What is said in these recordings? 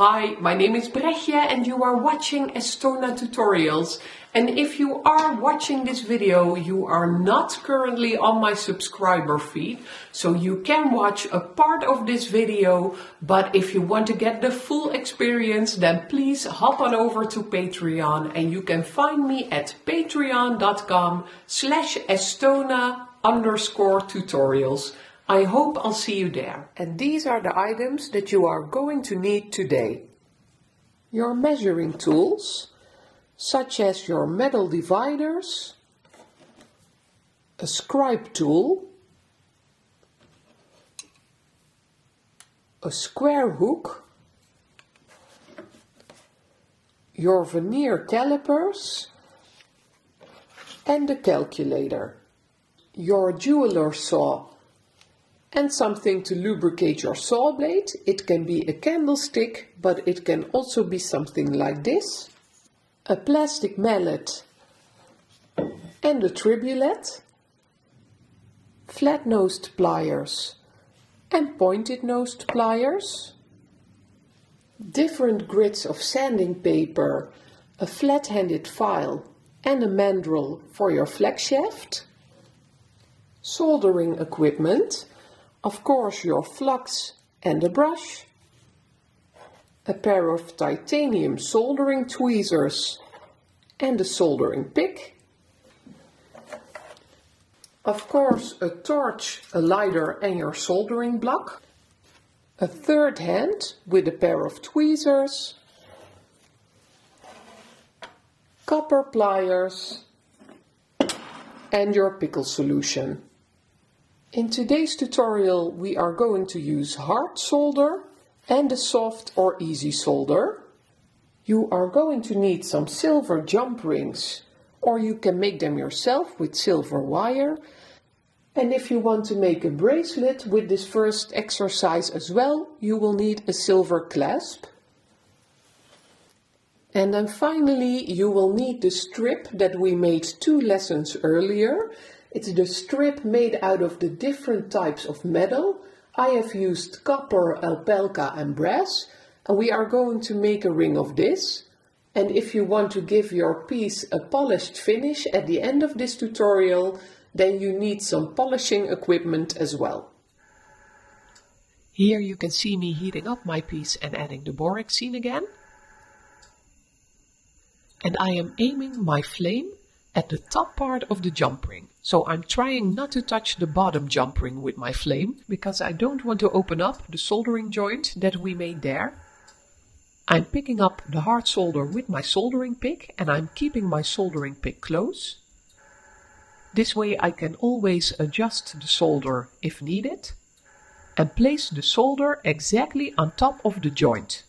Hi, my name is BREGJE and you are watching Estona tutorials. And if you are watching this video, you are not currently on my subscriber feed, so you can watch a part of this video, but if you want to get the full experience, then please hop on over to Patreon and you can find me at patreon.com/Estona_tutorials. I hope I'll see you there. And these are the items that you are going to need today. Your measuring tools, such as your metal dividers, a scribe tool, a square hook, your vernier calipers, and a calculator, your jeweler saw, and something to lubricate your saw blade. It can be a candlestick, but it can also be something like this. A plastic mallet and a tribulette. Flat-nosed pliers and pointed-nosed pliers. Different grids of sanding paper, a flat-handed file and a mandrel for your flex shaft. Soldering equipment. Of course, your flux and a brush, a pair of titanium soldering tweezers and a soldering pick, of course a torch, a lighter and your soldering block, a third hand with a pair of tweezers, copper pliers and your pickle solution. In today's tutorial we are going to use hard solder and a soft or easy solder. You are going to need some silver jump rings, or you can make them yourself with silver wire. And if you want to make a bracelet with this first exercise as well, you will need a silver clasp. And then finally you will need the strip that we made 2 lessons earlier. It's the strip made out of the different types of metal. I have used copper, alpaca and brass, and we are going to make a ring of this. And if you want to give your piece a polished finish at the end of this tutorial, then you need some polishing equipment as well. Here you can see me heating up my piece and adding the borexine again. And I am aiming my flame at the top part of the jump ring. So I'm trying not to touch the bottom jump ring with my flame, because I don't want to open up the soldering joint that we made there. I'm picking up the hard solder with my soldering pick, and I'm keeping my soldering pick close. This way I can always adjust the solder if needed, and place the solder exactly on top of the joint.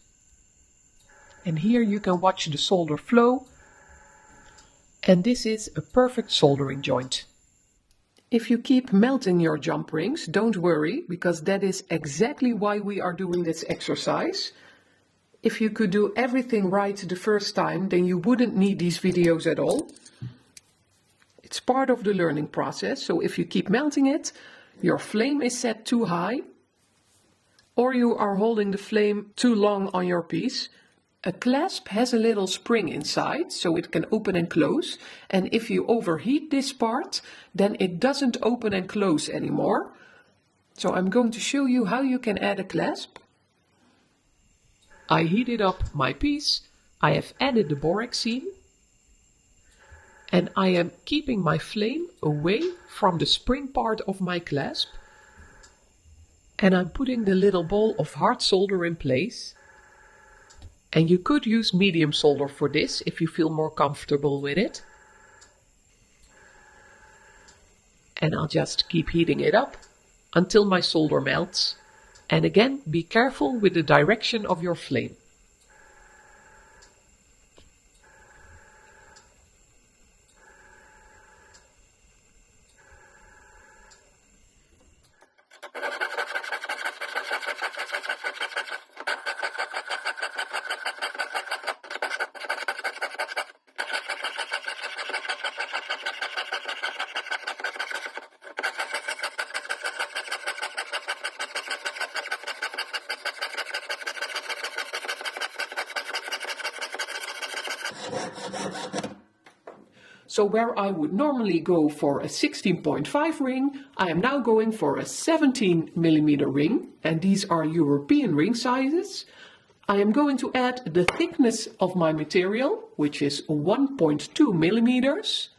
And here you can watch the solder flow. And this is a perfect soldering joint. If you keep melting your jump rings, don't worry, because that is exactly why we are doing this exercise. If you could do everything right the first time, then you wouldn't need these videos at all. It's part of the learning process, so if you keep melting it, your flame is set too high, or you are holding the flame too long on your piece. A clasp has a little spring inside, so it can open and close, and if you overheat this part, then it doesn't open and close anymore. So I'm going to show you how you can add a clasp. I heated up my piece, I have added the borexine, and I am keeping my flame away from the spring part of my clasp, and I'm putting the little ball of hard solder in place. And you could use medium solder for this if you feel more comfortable with it. And I'll just keep heating it up until my solder melts. And again, be careful with the direction of your flame. So where I would normally go for a 16.5 ring, I am now going for a 17mm ring, and these are European ring sizes. I am going to add the thickness of my material, which is 1.2 millimeters,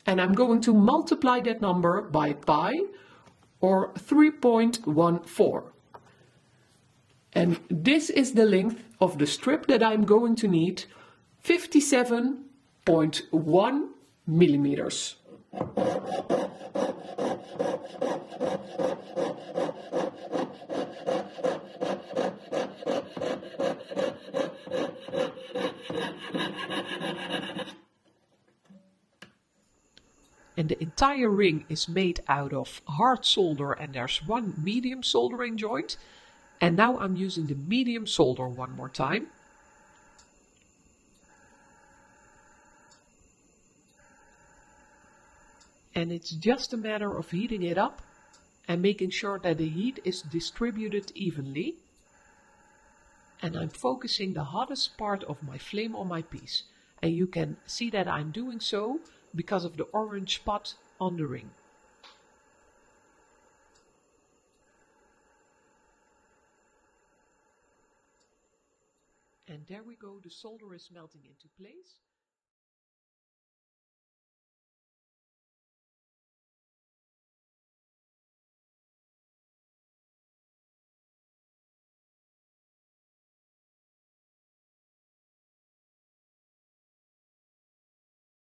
and I'm going to multiply that number by pi, or 3.14. And this is the length of the strip that I'm going to need, 57.1 millimeters. And the entire ring is made out of hard solder, and there's one medium soldering joint. And now I'm using the medium solder one more time. And it's just a matter of heating it up and making sure that the heat is distributed evenly. And I'm focusing the hottest part of my flame on my piece. And you can see that I'm doing so because of the orange spot on the ring. And there we go, the solder is melting into place.